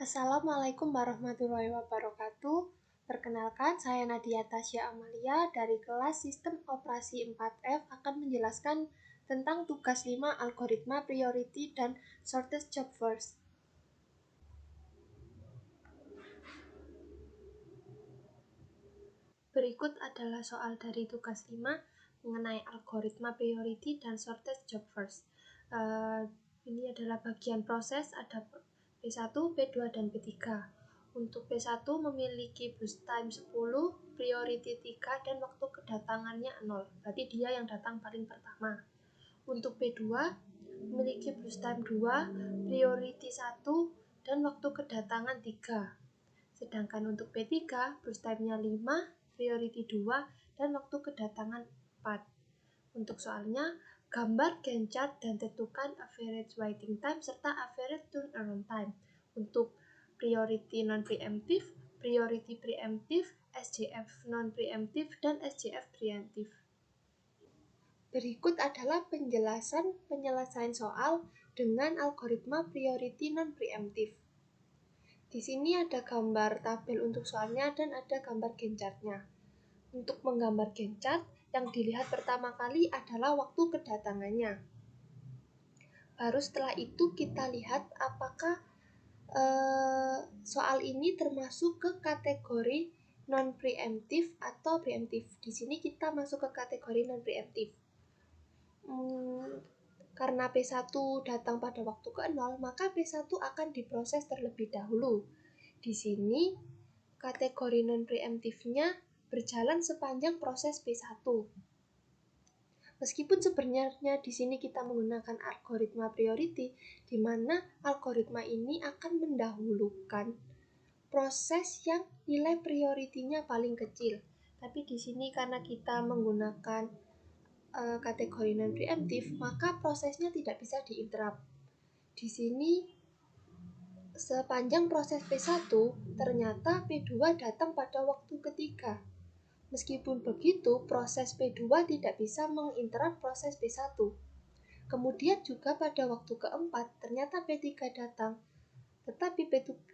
Assalamualaikum warahmatullahi wabarakatuh. Perkenalkan, saya Nadia Tasya Amalia dari kelas Sistem Operasi 4F akan menjelaskan tentang tugas 5 algoritma priority dan shortest job first. Berikut adalah soal dari tugas 5 mengenai algoritma priority dan shortest job first. Ini adalah bagian proses, ada P1, P2, dan P3. Untuk P1 memiliki boost time 10, priority 3, dan waktu kedatangannya 0. Berarti dia yang datang paling pertama. Untuk P2 memiliki boost time 2, priority 1, dan waktu kedatangan 3. Sedangkan untuk P3 boost time-nya 5, priority 2, dan waktu kedatangan 4. Untuk soalnya, gambar Gantt chart dan tentukan average waiting time serta average turnaround time. Untuk priority non-preemptive, priority preemptive, SJF non-preemptive, dan SJF preemptive. Berikut adalah penjelasan penyelesaian soal dengan algoritma priority non-preemptive. Di sini ada gambar tabel untuk soalnya dan ada gambar Gantt chart-nya. Untuk menggambar Gantt chart, yang dilihat pertama kali adalah waktu kedatangannya. Baru setelah itu kita lihat apakah soal ini termasuk ke kategori non-preemptive atau preemptive. Di sini kita masuk ke kategori non-preemptive. Karena P1 datang pada waktu ke-0, maka P1 akan diproses terlebih dahulu. Di sini kategori non-preemptive-nya berjalan sepanjang proses P1. Meskipun sebenarnya di sini kita menggunakan algoritma priority, di mana algoritma ini akan mendahulukan proses yang nilai prioritinya paling kecil. Tapi di sini karena kita menggunakan kategori non-preemptive, maka prosesnya tidak bisa diinterrupt. Di sini sepanjang proses P1, ternyata P2 datang pada waktu ketiga. Meskipun begitu, proses P2 tidak bisa menginterrupt proses P1. Kemudian juga pada waktu keempat, ternyata P3 datang. Tetapi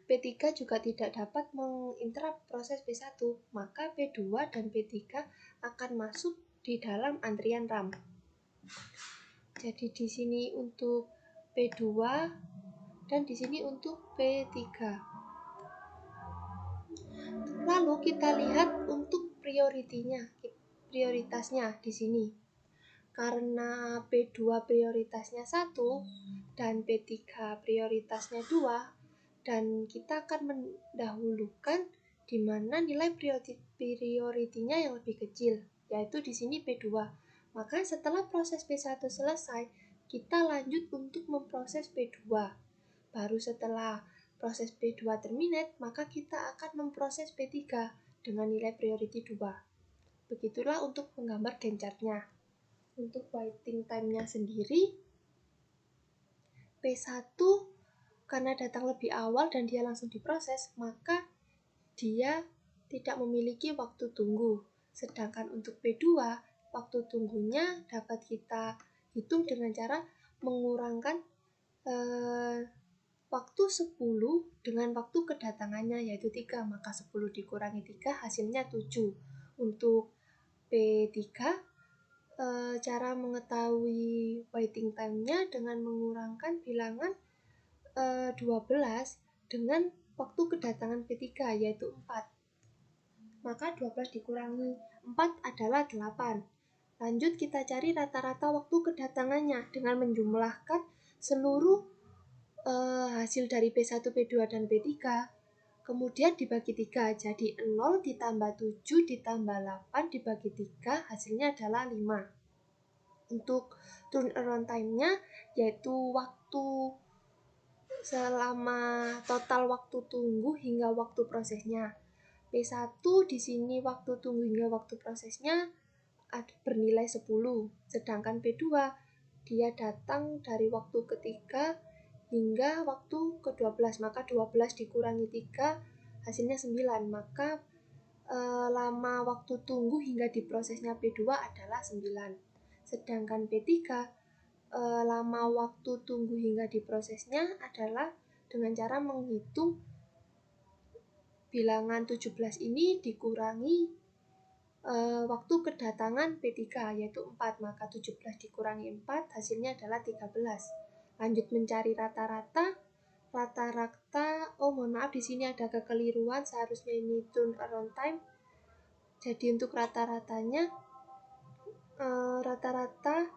P3 juga tidak dapat menginterrupt proses P1, maka P2 dan P3 akan masuk di dalam antrian RAM. Jadi di sini untuk P2 dan di sini untuk P3. Lalu kita lihat untuk prioritasnya di sini. Karena P2 prioritasnya 1 dan P3 prioritasnya 2, dan kita akan mendahulukan di mana nilai prioritinya yang lebih kecil, yaitu di sini P2. Maka setelah proses P1 selesai, kita lanjut untuk memproses P2. Baru setelah proses P2 terminate, maka kita akan memproses P3 dengan nilai priority 2. Begitulah untuk menggambar Gantt chart-nya. Untuk waiting time-nya sendiri, P1 karena datang lebih awal dan dia langsung diproses, maka dia tidak memiliki waktu tunggu. Sedangkan untuk P2, waktu tunggunya dapat kita hitung dengan cara mengurangkan waktu 10 dengan waktu kedatangannya, yaitu 3. Maka 10 dikurangi 3 hasilnya 7. Untuk P3, cara mengetahui waiting time-nya dengan mengurangkan bilangan 12 dengan waktu kedatangan P3, yaitu 4. Maka 12 dikurangi 4 adalah 8. Lanjut kita cari rata-rata waktu kedatangannya dengan menjumlahkan seluruh hasil dari P1, P2, dan P3, kemudian dibagi 3, jadi 0 ditambah 7 ditambah 8 dibagi 3, hasilnya adalah 5. Untuk turnaround time-nya, yaitu waktu selama total waktu tunggu hingga waktu prosesnya. P1 di sini waktu tunggu hingga waktu prosesnya bernilai 10, sedangkan P2 dia datang dari waktu ketiga hingga waktu ke-12, maka 12 dikurangi 3 hasilnya 9, maka lama waktu tunggu hingga diprosesnya P2 adalah 9. Sedangkan P3 lama waktu tunggu hingga diprosesnya adalah dengan cara menghitung bilangan 17 ini dikurangi waktu kedatangan P3 yaitu 4, maka 17 dikurangi 4 hasilnya adalah 13. Lanjut mencari rata-rata. Mohon maaf, di sini ada kekeliruan, seharusnya ini turnaround time. Jadi untuk rata-ratanya, rata-rata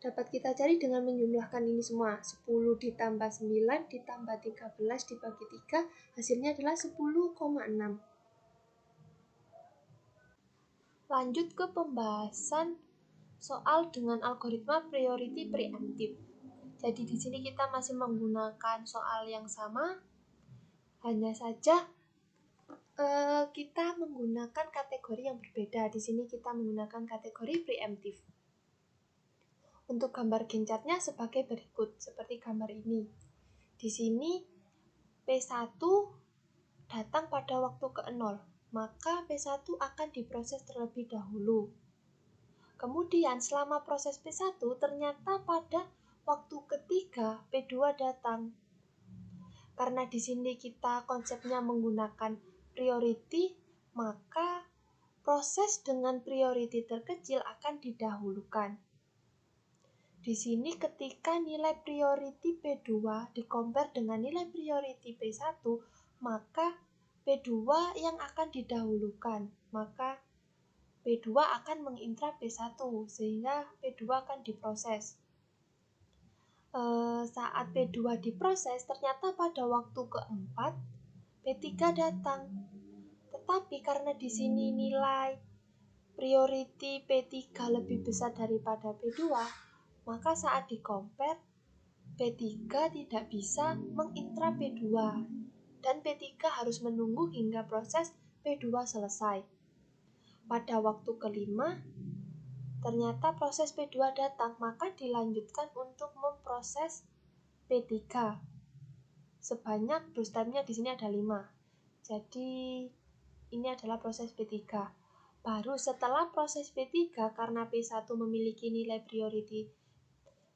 dapat kita cari dengan menjumlahkan ini semua. 10 ditambah 9 ditambah 13 dibagi 3, hasilnya adalah 10,6. Lanjut ke pembahasan soal dengan algoritma priority preemptive. Jadi di sini kita masih menggunakan soal yang sama, hanya saja kita menggunakan kategori yang berbeda. Di sini kita menggunakan kategori preemptive. Untuk gambar gencarnya sebagai berikut, seperti gambar ini. Di sini P1 datang pada waktu ke-0, maka P1 akan diproses terlebih dahulu. Kemudian selama proses P1 ternyata pada waktu ketiga P2 datang. Karena di sini kita konsepnya menggunakan priority, maka proses dengan priority terkecil akan didahulukan. Di sini ketika nilai priority P2 di-compare dengan nilai priority P1, maka P2 yang akan didahulukan. Maka P2 akan mengintra P1 sehingga P2 akan diproses. Saat P2 diproses, ternyata pada waktu keempat P3 datang. Tetapi karena di sini nilai priority P3 lebih besar daripada P2, maka saat di-compare P3 tidak bisa mengintra P2 dan P3 harus menunggu hingga proses P2 selesai. Pada waktu kelima, ternyata proses P2 datang, maka dilanjutkan untuk memproses P3. Sebanyak dose time-nya di sini ada 5. Jadi ini adalah proses P3. Baru setelah proses P3, karena P1 memiliki nilai priority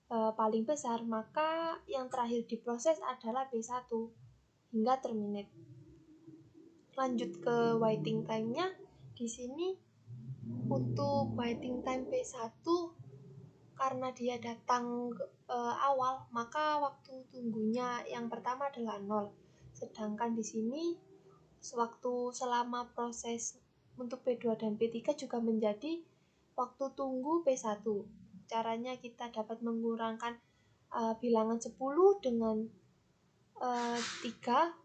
paling besar, maka yang terakhir diproses adalah P1 hingga terminate. Lanjut ke waiting time-nya. Di sini untuk waiting time P1, karena dia datang awal, maka waktu tunggunya yang pertama adalah 0. Sedangkan di sini waktu selama proses untuk P2 dan P3 juga menjadi waktu tunggu P1. Caranya kita dapat mengurangkan bilangan 10 dengan 3,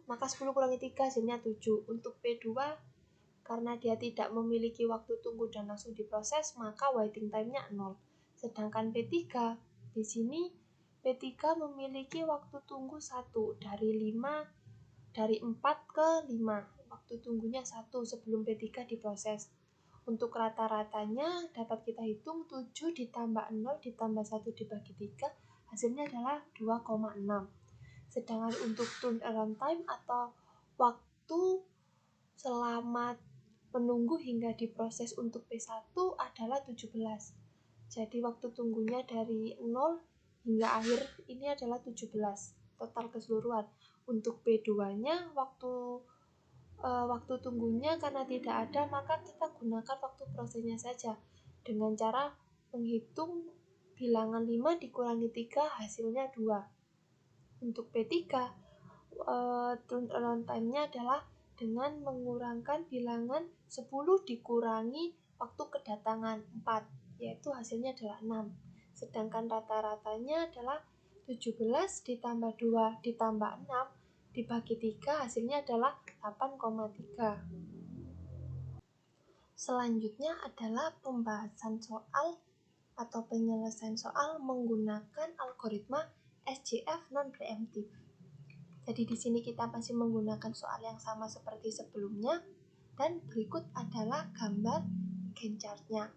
maka 10 kurangi 3 hasilnya 7. Untuk P2, karena dia tidak memiliki waktu tunggu dan langsung diproses, maka waiting time-nya 0. Sedangkan P3, di sini P3 memiliki waktu tunggu 1 dari 4 ke 5. Waktu tunggunya 1 sebelum P3 diproses. Untuk rata-ratanya dapat kita hitung 7 ditambah 0 ditambah 1 dibagi 3, hasilnya adalah 2,6. Sedangkan untuk turnaround time atau waktu selama menunggu hingga diproses untuk P1 adalah 17. Jadi waktu tunggunya dari 0 hingga akhir ini adalah 17 total keseluruhan. Untuk P2-nya waktu tunggunya karena tidak ada, maka kita gunakan waktu prosesnya saja dengan cara menghitung bilangan 5 dikurangi 3 hasilnya 2. Untuk P3 turnaround time-nya adalah dengan mengurangkan bilangan 10 dikurangi waktu kedatangan 4, yaitu hasilnya adalah 6. Sedangkan rata-ratanya adalah 17 ditambah 2 ditambah 6 dibagi 3, hasilnya adalah 8,3. Selanjutnya adalah pembahasan soal atau penyelesaian soal menggunakan algoritma SJF non-preemptive. Jadi di sini kita masih menggunakan soal yang sama seperti sebelumnya, dan berikut adalah gambar Gantt chart-nya.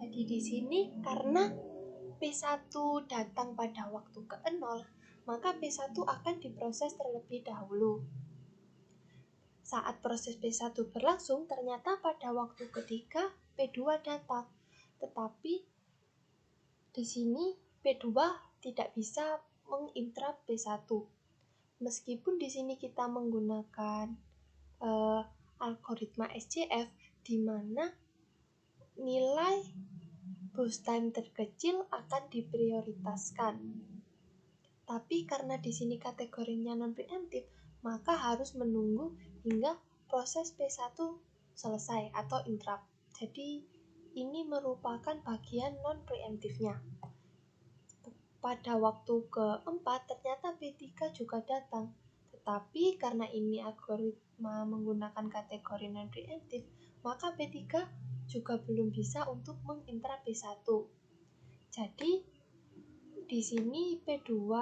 Jadi di sini karena P1 datang pada waktu ke-0, maka P1 akan diproses terlebih dahulu. Saat proses P1 berlangsung, ternyata pada waktu ketiga P2 datang. Tetapi di sini P2 tidak bisa menginterrupt P1. Meskipun di sini kita menggunakan algoritma SJF di mana nilai boost time terkecil akan diprioritaskan. Tapi karena di sini kategorinya non-preemptive, maka harus menunggu hingga proses P1 selesai atau interrupt. Jadi ini merupakan bagian non-preemptive-nya. Pada waktu keempat ternyata P3 juga datang. Tetapi karena ini algoritma menggunakan kategori non-preemptive, maka P3 juga belum bisa untuk menginterrupt P1. Jadi di sini P2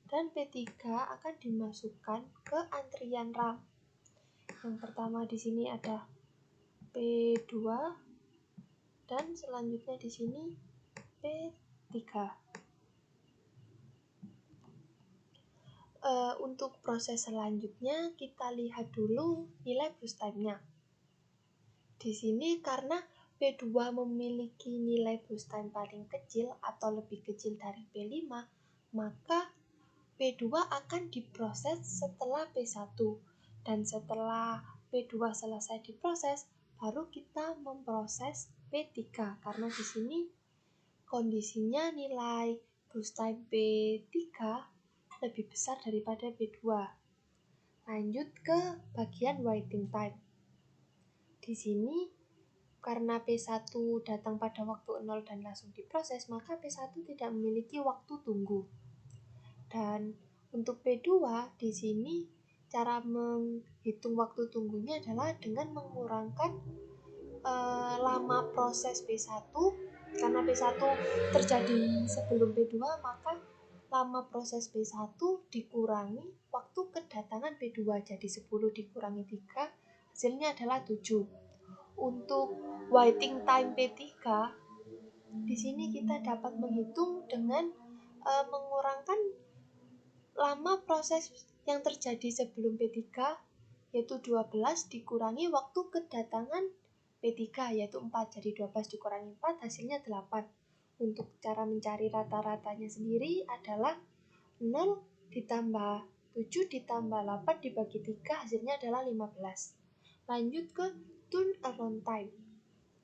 dan P3 akan dimasukkan ke antrian RAM. Yang pertama di sini ada P2 dan selanjutnya di sini P3. Untuk proses selanjutnya kita lihat dulu nilai boost time-nya. Di sini karena P2 memiliki nilai boost time paling kecil atau lebih kecil dari P5, maka P2 akan diproses setelah P1. Dan setelah P2 selesai diproses, baru kita memproses P3 karena di sini kondisinya nilai boost time P3 lebih besar daripada P2. Lanjut ke bagian waiting time. Di sini karena P1 datang pada waktu 0 dan langsung diproses, maka P1 tidak memiliki waktu tunggu. Dan untuk P2 di sini cara menghitung waktu tunggunya adalah dengan mengurangkan lama proses P1. Karena P1 terjadi sebelum P2, maka lama proses P1 dikurangi waktu kedatangan P2. Jadi 10 dikurangi 3, hasilnya adalah 7. Untuk waiting time P3, di sini kita dapat menghitung dengan mengurangkan lama proses yang terjadi sebelum P3, yaitu 12 dikurangi waktu kedatangan P3, yaitu 4. Jadi 12 dikurangi 4, hasilnya 8. Untuk cara mencari rata-ratanya sendiri adalah 0 ditambah 7 ditambah 8 dibagi 3, hasilnya adalah 15. Lanjut ke turnaround time.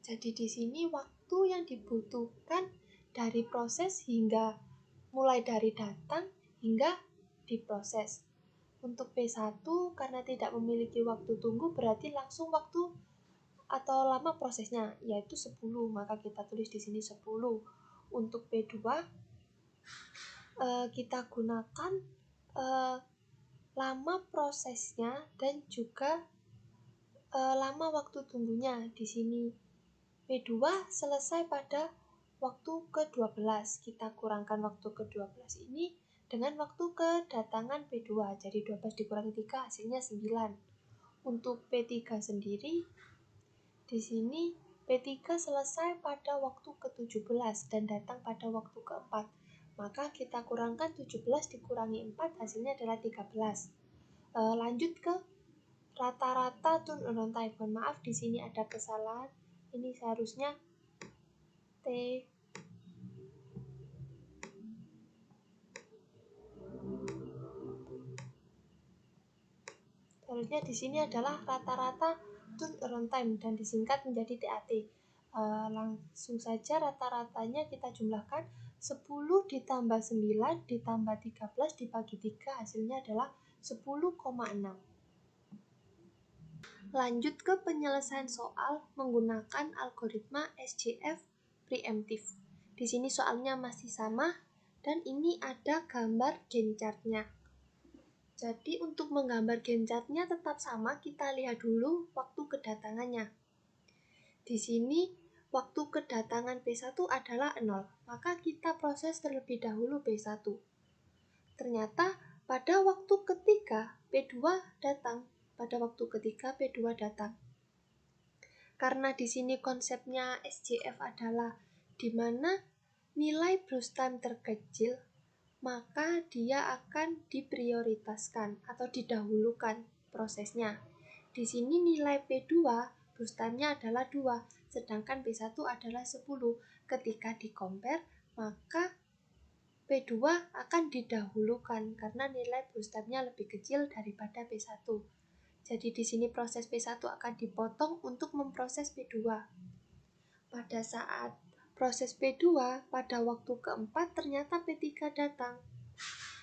Jadi di sini waktu yang dibutuhkan dari proses hingga mulai dari datang hingga diproses. Untuk P1 karena tidak memiliki waktu tunggu berarti langsung waktu atau lama prosesnya yaitu 10, maka kita tulis di sini 10. Untuk P2 kita gunakan lama prosesnya dan juga lama waktu tunggunya. Di sini P2 selesai pada waktu ke-12. Kita kurangkan waktu ke-12 ini dengan waktu kedatangan P2. Jadi 12 dikurangi 3 hasilnya 9. Untuk P3 sendiri di sini P3 selesai pada waktu ke-17 dan datang pada waktu ke-4. Maka kita kurangkan 17 dikurangi 4 hasilnya adalah 13. Lanjut ke rata-rata turnaround time. Mohon maaf di sini ada kesalahan. Ini seharusnya T. Seharusnya di sini adalah rata-rata turnaround time dan disingkat menjadi TAT. Langsung saja rata-ratanya kita jumlahkan 10 ditambah 9 ditambah 13 dibagi 3, hasilnya adalah 10,6. Lanjut ke penyelesaian soal menggunakan algoritma SJF preemptive. Di sini soalnya masih sama dan ini ada gambar Gantt chart-nya. Jadi untuk menggambar Gantt chart-nya tetap sama, kita lihat dulu waktu kedatangannya. Di sini waktu kedatangan P1 adalah 0, maka kita proses terlebih dahulu P1. Ternyata pada waktu ketiga P2 datang. Pada waktu ketiga P2 datang. Karena di sini konsepnya SJF adalah di mana nilai boost time terkecil, maka dia akan diprioritaskan atau didahulukan prosesnya. Di sini nilai P2 boost time-nya adalah 2, sedangkan P1 adalah 10. Ketika di-compare, maka P2 akan didahulukan karena nilai boost time-nya lebih kecil daripada P1. Jadi di sini proses P1 akan dipotong untuk memproses P2. Pada saat proses P2, pada waktu keempat ternyata P3 datang.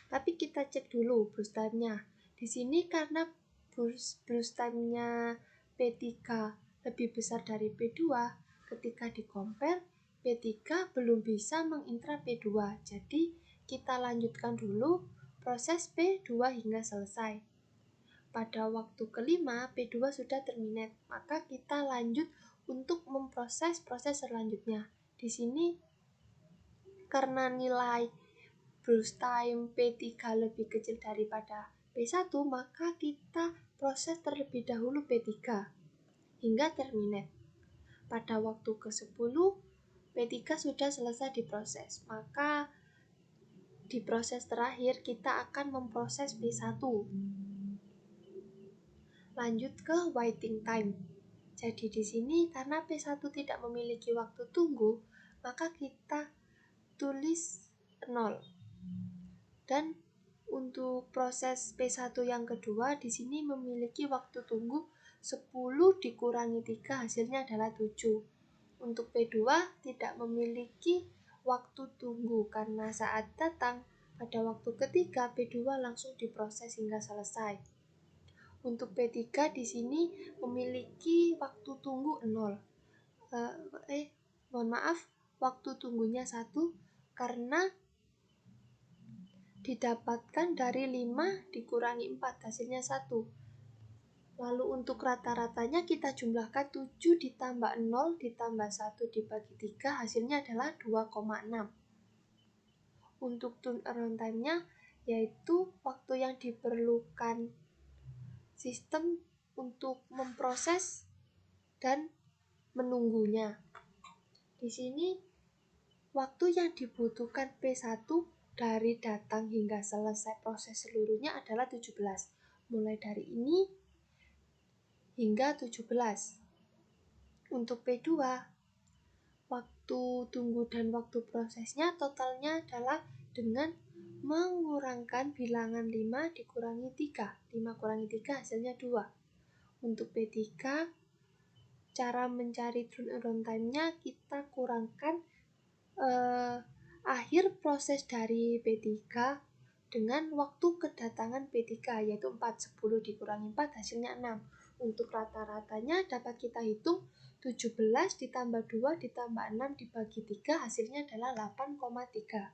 Tapi kita cek dulu burst time-nya. Di sini karena burst time-nya P3 lebih besar dari P2, ketika di-compare, P3 belum bisa mengintra P2. Jadi kita lanjutkan dulu proses P2 hingga selesai. Pada waktu kelima, P2 sudah terminate, maka kita lanjut untuk memproses proses selanjutnya. Di sini karena nilai burst time P3 lebih kecil daripada P1, maka kita proses terlebih dahulu P3 hingga terminate. Pada waktu ke-10, P3 sudah selesai diproses, maka di proses terakhir kita akan memproses P1. Lanjut ke waiting time. Jadi di sini karena P1 tidak memiliki waktu tunggu, maka kita tulis 0. Dan untuk proses P1 yang kedua di sini memiliki waktu tunggu 10 dikurangi 3 hasilnya adalah 7. Untuk P2 tidak memiliki waktu tunggu karena saat datang pada waktu ketiga P2 langsung diproses hingga selesai. Untuk P3 di sini memiliki waktu tunggu 0. Waktu tunggunya 1 karena didapatkan dari 5 dikurangi 4 hasilnya 1. Lalu untuk rata-ratanya kita jumlahkan 7 ditambah 0 ditambah 1 dibagi 3 hasilnya adalah 2,6. Untuk turnaround time-nya yaitu waktu yang diperlukan sistem untuk memproses dan menunggunya. Di sini waktu yang dibutuhkan P1 dari datang hingga selesai proses seluruhnya adalah 17. Mulai dari ini hingga 17. Untuk P2, waktu tunggu dan waktu prosesnya totalnya adalah dengan mengurangkan bilangan 5 dikurangi 3. 5 kurangi 3 hasilnya 2. Untuk P3, cara mencari turnaround time-nya kita kurangkan akhir proses dari P3 dengan waktu kedatangan P3 yaitu 4. 10 dikurangi 4 hasilnya 6. Untuk rata-ratanya dapat kita hitung 17 ditambah 2 ditambah 6 dibagi 3 hasilnya adalah 8,3.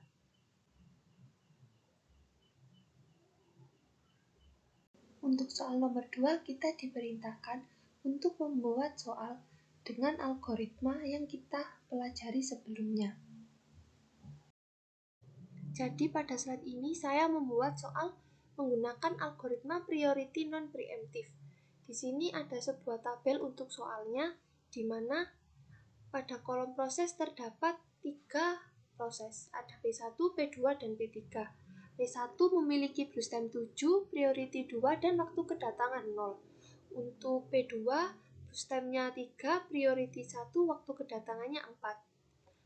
Untuk soal nomor 2 kita diperintahkan untuk membuat soal dengan algoritma yang kita pelajari sebelumnya. Jadi pada slide ini saya membuat soal menggunakan algoritma priority non-preemptive. Di sini ada sebuah tabel untuk soalnya, di mana pada kolom proses terdapat 3 proses. Ada P1, P2, dan P3. P1 memiliki burst time 7, priority 2, dan waktu kedatangan 0. Untuk P2, burst time-nya 3, priority 1, waktu kedatangannya 4.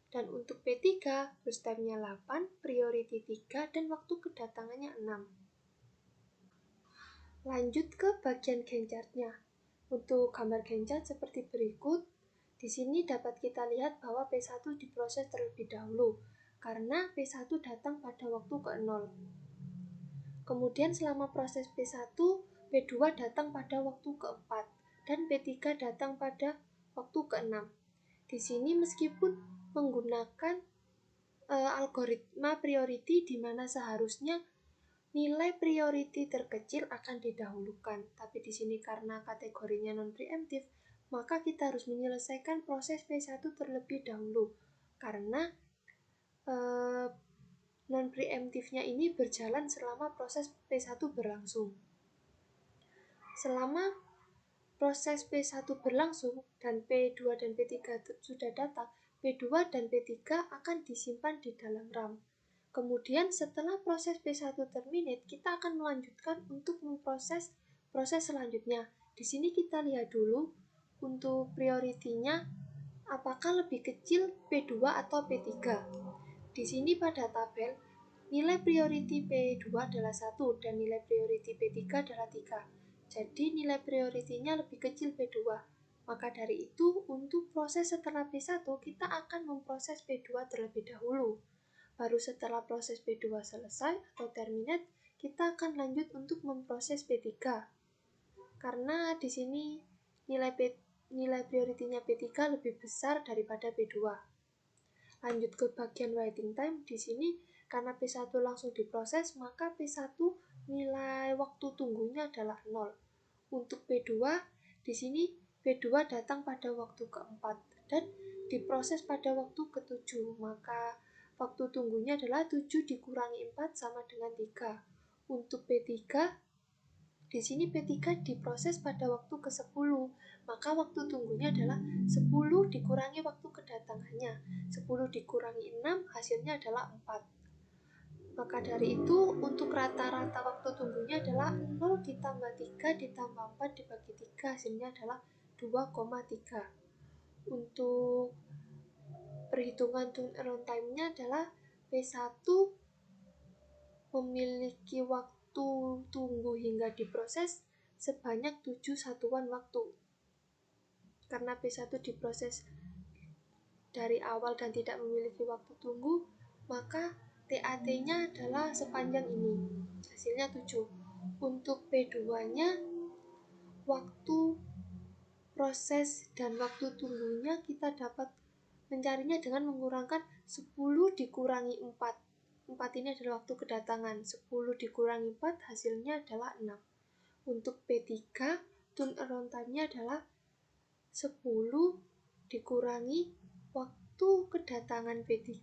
Dan untuk P3, burst time-nya 8, priority 3, dan waktu kedatangannya 6. Lanjut ke bagian Gantt chart-nya. Untuk gambar Gantt chart seperti berikut. Di sini dapat kita lihat bahwa P1 diproses terlebih dahulu, karena P1 datang pada waktu ke-0. Kemudian selama proses P1, P2 datang pada waktu ke-4, dan P3 datang pada waktu ke-6. Di sini meskipun menggunakan algoritma priority di mana seharusnya nilai priority terkecil akan didahulukan, tapi di sini karena kategorinya non-preemptive, maka kita harus menyelesaikan proses P1 terlebih dahulu karena non-preemptive-nya ini berjalan selama proses P1 berlangsung. Selama proses P1 berlangsung dan P2 dan P3 sudah datang, P2 dan P3 akan disimpan di dalam RAM. Kemudian setelah proses P1 terminate, kita akan melanjutkan untuk memproses proses selanjutnya. Di sini kita lihat dulu untuk priority-nya apakah lebih kecil P2 atau P3. Di sini pada tabel, nilai priority P2 adalah 1 dan nilai priority P3 adalah 3. Jadi nilai prioritinya lebih kecil P2. Maka dari itu, untuk proses setelah P1, kita akan memproses P2 terlebih dahulu. Baru setelah proses P2 selesai atau terminate, kita akan lanjut untuk memproses P3. Karena di sini nilai prioritinya P3 lebih besar daripada P2. Lanjut ke bagian waiting time. Di sini karena P1 langsung diproses, maka P1 nilai waktu tunggunya adalah 0. Untuk P2, di sini P2 datang pada waktu keempat dan diproses pada waktu ke-7, maka waktu tunggunya adalah 7 dikurangi 4 sama dengan 3. Untuk P3, di sini P3 diproses pada waktu ke-10, maka waktu tunggunya adalah 10 dikurangi waktu kedatangannya. 10 dikurangi 6 hasilnya adalah 4. Maka dari itu, untuk rata-rata waktu tunggunya adalah 0 ditambah 3 ditambah 4 dibagi 3, hasilnya adalah 2,3. Untuk perhitungan turnaround time-nya adalah P1 memiliki waktu tunggu hingga diproses sebanyak 7 satuan waktu. Karena P1 diproses dari awal dan tidak memiliki waktu tunggu, maka TAT-nya adalah sepanjang ini. Hasilnya 7. Untuk P2-nya, waktu proses dan waktu tunggunya kita dapat mencarinya dengan mengurangkan 10 dikurangi 4. 4 ini adalah waktu kedatangan. 10 dikurangi 4 hasilnya adalah 6. Untuk P3, turnaround time-nya adalah 10 dikurangi waktu kedatangan P3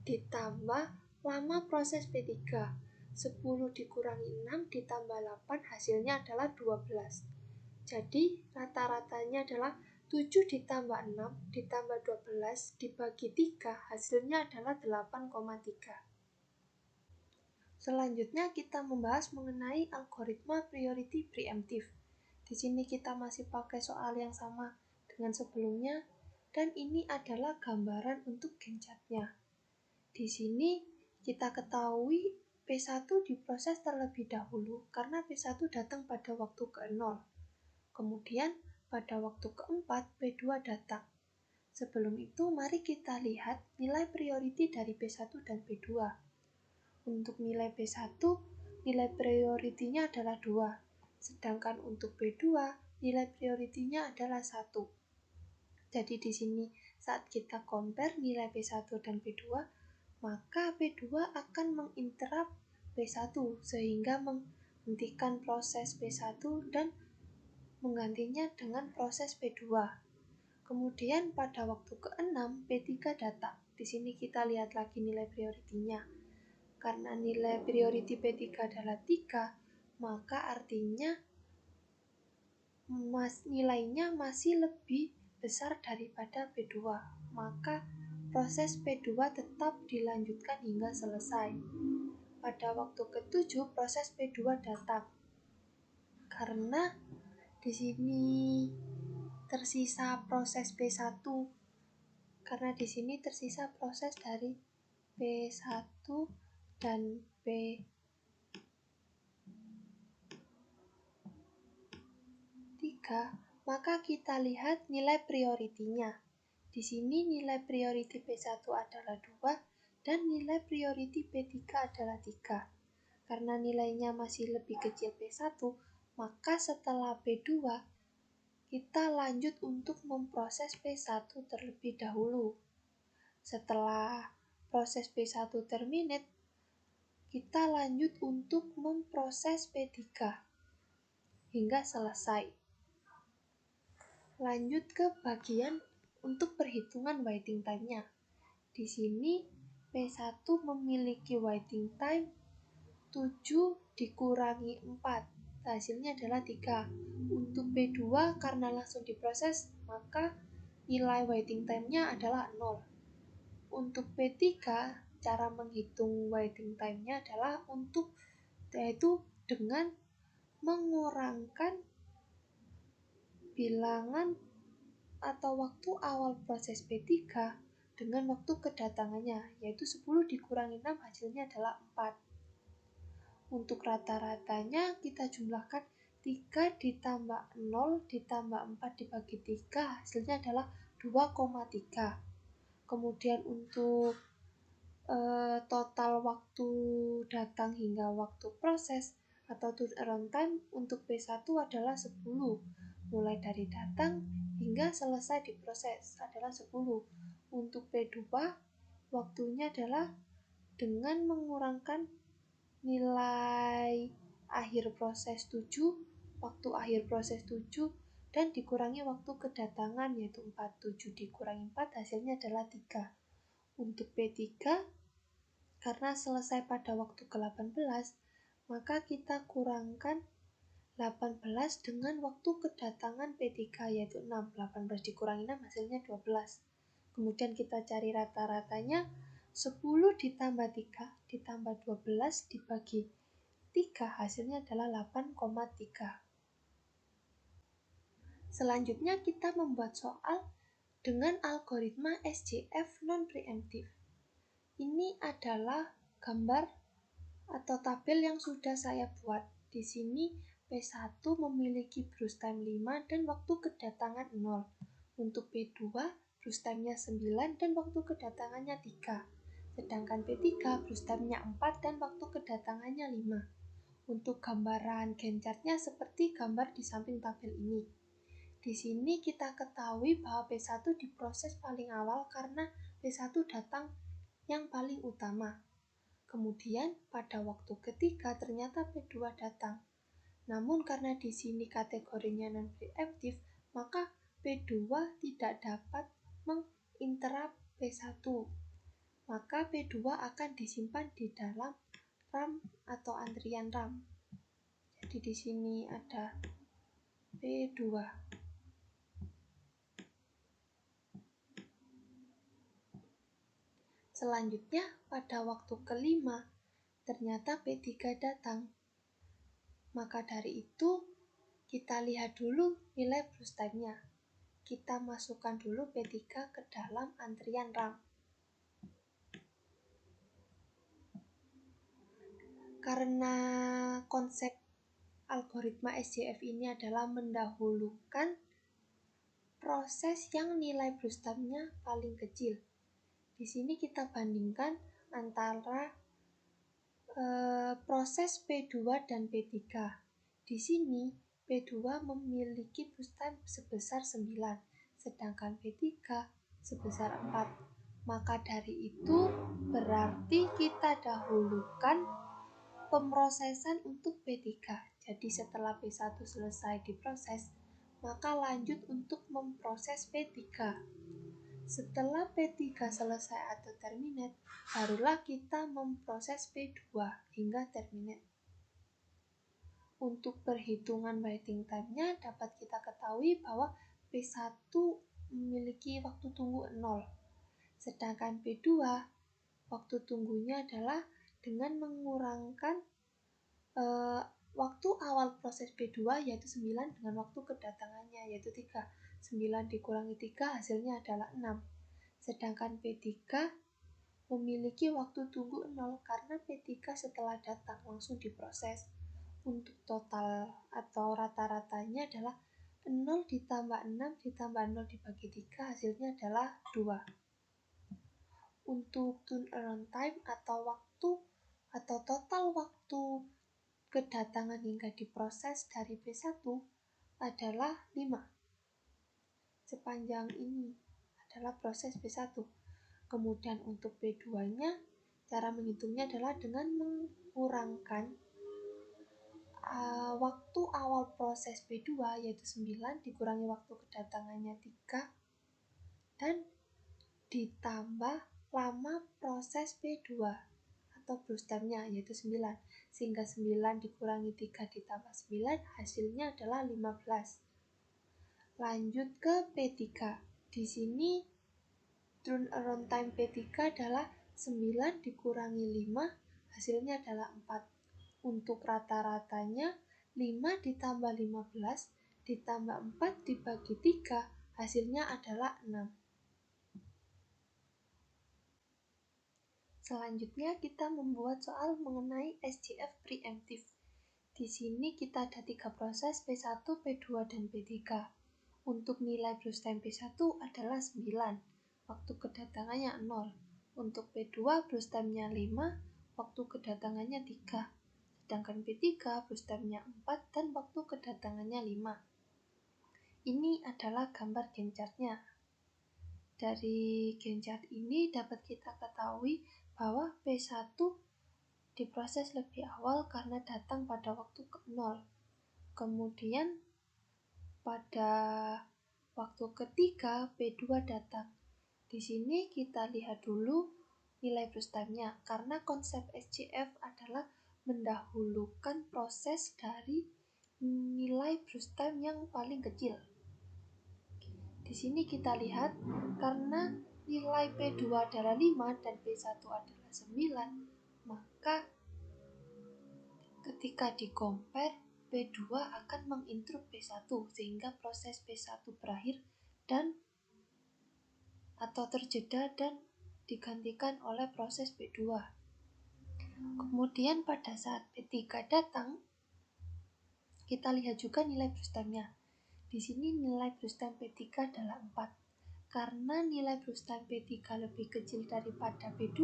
ditambah lama proses P3. 10 dikurangi 6 ditambah 8 hasilnya adalah 12. Jadi rata-ratanya adalah 7 ditambah 6 ditambah 12 dibagi 3 hasilnya adalah 8,3. Selanjutnya kita membahas mengenai algoritma priority preemptive. Di sini kita masih pakai soal yang sama dengan sebelumnya dan ini adalah gambaran untuk Gantt-nya. Di sini kita ketahui P1 diproses terlebih dahulu karena P1 datang pada waktu ke-0. Kemudian pada waktu keempat P2 datang. Sebelum itu mari kita lihat nilai priority dari P1 dan P2. Untuk nilai P1, nilai prioritinya adalah 2. Sedangkan untuk P2, nilai prioritinya adalah 1. Jadi di sini saat kita compare nilai P1 dan P2, maka P2 akan menginterrupt P1 sehingga menghentikan proses P1 dan menggantinya dengan proses P2. Kemudian pada waktu ke-6 P3 datang. Di sini kita lihat lagi nilai prioritinya. Karena nilai priority P3 adalah 3, maka artinya nilainya masih lebih besar daripada P2. Maka proses P2 tetap dilanjutkan hingga selesai. Pada waktu ke-7 proses P2 datang. Karena di sini tersisa proses P1. Karena di sini tersisa proses dari P1 dan P3, maka kita lihat nilai prioritinya. Di sini nilai priority P1 adalah 2 dan nilai priority P3 adalah 3. Karena nilainya masih lebih kecil P1, maka setelah P2 kita lanjut untuk memproses P1 terlebih dahulu. Setelah proses P1 terminate, kita lanjut untuk memproses P3 hingga selesai. Lanjut ke bagian untuk perhitungan waiting time-nya. Di sini P1 memiliki waiting time 7 dikurangi 4. Hasilnya adalah 3. Untuk P2 karena langsung diproses, maka nilai waiting time-nya adalah 0. Untuk P3, cara menghitung waiting time-nya adalah yaitu dengan mengurangkan bilangan atau waktu awal proses P3 dengan waktu kedatangannya, yaitu 10 dikurangi 6 hasilnya adalah 4. Untuk rata-ratanya kita jumlahkan 3 ditambah 0 ditambah 4 dibagi 3 hasilnya adalah 2,3. Kemudian untuk total waktu datang hingga waktu proses atau turnaround time untuk P1 adalah 10. Mulai dari datang hingga selesai diproses adalah 10. Untuk P2 waktunya adalah dengan mengurangkan nilai akhir proses 7, waktu akhir proses 7 dan dikurangi waktu kedatangan yaitu 4. 7 dikurangi 4 hasilnya adalah 3. Untuk P3 karena selesai pada waktu ke-18, maka kita kurangkan 18 dengan waktu kedatangan P3 yaitu 6. 18 dikurangi 6 hasilnya 12. Kemudian kita cari rata-ratanya 10 ditambah 3 ditambah 12 dibagi 3 hasilnya adalah 8,3. Selanjutnya kita membuat soal dengan algoritma SJF non-preemptive. Ini adalah gambar atau tabel yang sudah saya buat. Di sini P1 memiliki brush time 5 dan waktu kedatangan 0. Untuk P2 brush time-nya 9 dan waktu kedatangannya 3. Sedangkan P3 brush time-nya 4 dan waktu kedatangannya 5. Untuk gambaran Gantt chart-nya seperti gambar di samping tabel ini. Di sini kita ketahui bahwa P1 diproses paling awal karena P1 datang yang paling utama. Kemudian pada waktu ketiga ternyata P2 datang. Namun karena di sini kategorinya non-preemptive, maka P2 tidak dapat menginterrupt P1. Maka P2 akan disimpan di dalam RAM atau antrian RAM. Jadi di sini ada P2. Selanjutnya, pada waktu kelima, ternyata P3 datang. Maka dari itu, kita lihat dulu nilai brush time-nya. Kita masukkan dulu P3 ke dalam antrian RAM. Karena konsep algoritma SJF ini adalah mendahulukan proses yang nilai brush time-nya paling kecil. Di sini kita bandingkan antara proses P2 dan P3. Di sini P2 memiliki brush time sebesar 9, sedangkan P3 sebesar 4. Maka dari itu berarti kita dahulukan pemrosesan untuk P3. Jadi setelah P1 selesai diproses, maka lanjut untuk memproses P3. Setelah P3 selesai atau terminate, barulah kita memproses P2 hingga terminate. Untuk perhitungan waiting time-nya dapat kita ketahui bahwa P1 memiliki waktu tunggu 0. Sedangkan P2 waktu tunggunya adalah dengan mengurangkan waktu awal proses P2 yaitu 9 dengan waktu kedatangannya yaitu 3. 9 dikurangi 3 hasilnya adalah 6. Sedangkan P3 memiliki waktu tunggu 0 karena P3 setelah datang langsung diproses. Untuk total atau rata-ratanya adalah 0 ditambah 6 ditambah 0 dibagi 3 hasilnya adalah 2. Untuk turnaround time atau waktu atau total waktu kedatangan hingga diproses dari P1 adalah 5. Sepanjang ini adalah proses P1. Kemudian untuk P2-nya, cara menghitungnya adalah dengan mengurangkan waktu awal proses P2 yaitu 9 dikurangi waktu kedatangannya 3 dan ditambah lama proses P2 atau brush time-nya yaitu 9. Sehingga 9 dikurangi 3 ditambah 9 hasilnya adalah 15. Lanjut ke P3. Di sini turnaround time P3 adalah 9 dikurangi 5 hasilnya adalah 4. Untuk rata-ratanya 5 ditambah 15 ditambah 4 dibagi 3 hasilnya adalah 6. Selanjutnya kita membuat soal mengenai SJF preemptive. Di sini kita ada 3 proses, P1, P2, dan P3. Untuk nilai brush time P1 adalah 9, waktu kedatangannya 0. Untuk P2 brush time-nya 5, waktu kedatangannya 3. Sedangkan P3 brush time-nya 4 dan waktu kedatangannya 5. Ini adalah gambar Gantt chart-nya. Dari Gantt chart ini dapat kita ketahui bahwa P1 diproses lebih awal karena datang pada waktu ke-0. Kemudian pada waktu ketiga P2 datang. Di sini kita lihat dulu nilai brush time-nya karena konsep SJF adalah mendahulukan proses dari nilai brush time yang paling kecil. Di sini kita lihat karena nilai P2 adalah 5 dan P1 adalah 9, maka ketika di-compare, P2 akan menginterrupt P1 sehingga proses P1 berakhir dan atau terjeda dan digantikan oleh proses P2. Kemudian pada saat P3 datang, kita lihat juga nilai brush time-nya. Di sini nilai brush time P3 adalah 4. Karena nilai brush time P3 lebih kecil daripada P2,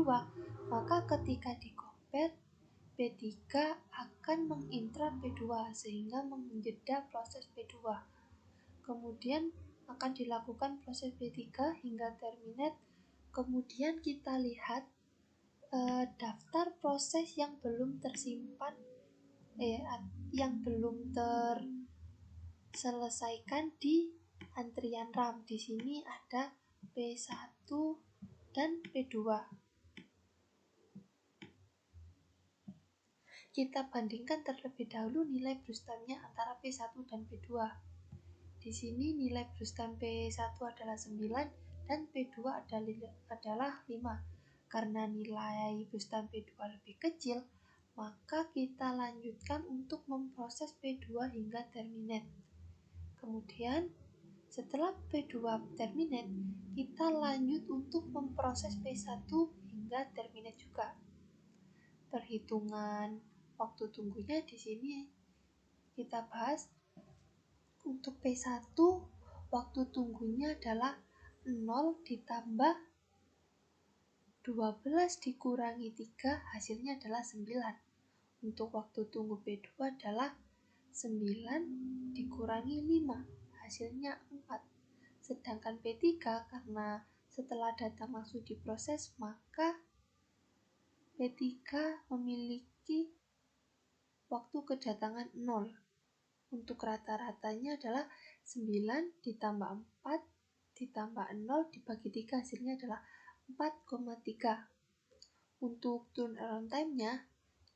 maka ketika di-compare, P3 akan menginterrupt P2 sehingga menjeda proses P2. Kemudian akan dilakukan proses P3 hingga terminate. Kemudian kita lihat daftar proses yang belum tersimpan, yang belum terselesaikan di antrian RAM. Di sini ada P1 dan P2. Kita bandingkan terlebih dahulu nilai brush time-nya antara P1 dan P2. Di sini nilai brush time P1 adalah 9 dan P2 adalah 5. Karena nilai brush time P2 lebih kecil, maka kita lanjutkan untuk memproses P2 hingga terminate. Kemudian setelah P2 terminate, kita lanjut untuk memproses P1 hingga terminate juga. Perhitungan waktu tunggunya di sini kita bahas. Untuk P1 waktu tunggunya adalah 0 ditambah 12 dikurangi 3 hasilnya adalah 9. Untuk waktu tunggu P2 adalah 9 dikurangi 5 hasilnya 4. Sedangkan P3 karena setelah data langsung diproses, maka P3 memiliki waktu kedatangan 0. Untuk rata-ratanya adalah 9 ditambah 4 ditambah 0 dibagi 3 hasilnya adalah 4,3. Untuk turnaround time-nya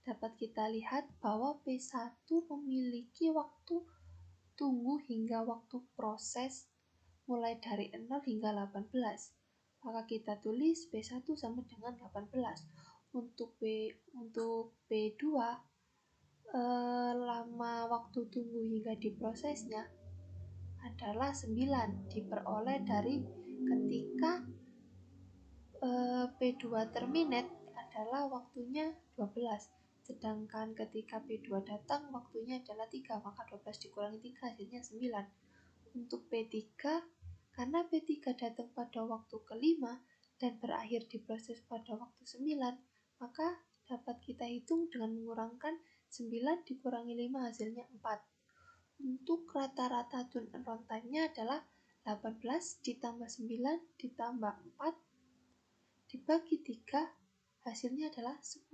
dapat kita lihat bahwa P1 memiliki waktu tunggu hingga waktu proses mulai dari 0 hingga 18. Maka kita tulis P1 sama dengan 18. Untuk P2 lama waktu tunggu hingga diprosesnya adalah 9, diperoleh dari ketika P2 terminate adalah waktunya 12. Sedangkan ketika P2 datang waktunya adalah 3, maka 12 dikurangi 3 hasilnya 9. Untuk P3, karena P3 datang pada waktu kelima dan berakhir diproses pada waktu 9, maka dapat kita hitung dengan mengurangkan 9 dikurangi 5 hasilnya 4. Untuk rata-rata turnaround time-nya adalah 18 ditambah 9 ditambah 4 dibagi 3 hasilnya adalah 10,3.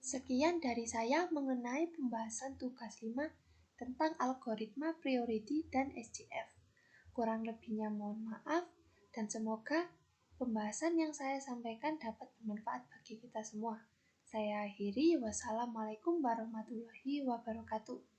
Sekian dari saya mengenai pembahasan tugas 5 tentang algoritma priority dan SJF. Kurang lebihnya mohon maaf dan semoga pembahasan yang saya sampaikan dapat bermanfaat bagi kita semua. Saya akhiri, wassalamualaikum warahmatullahi wabarakatuh.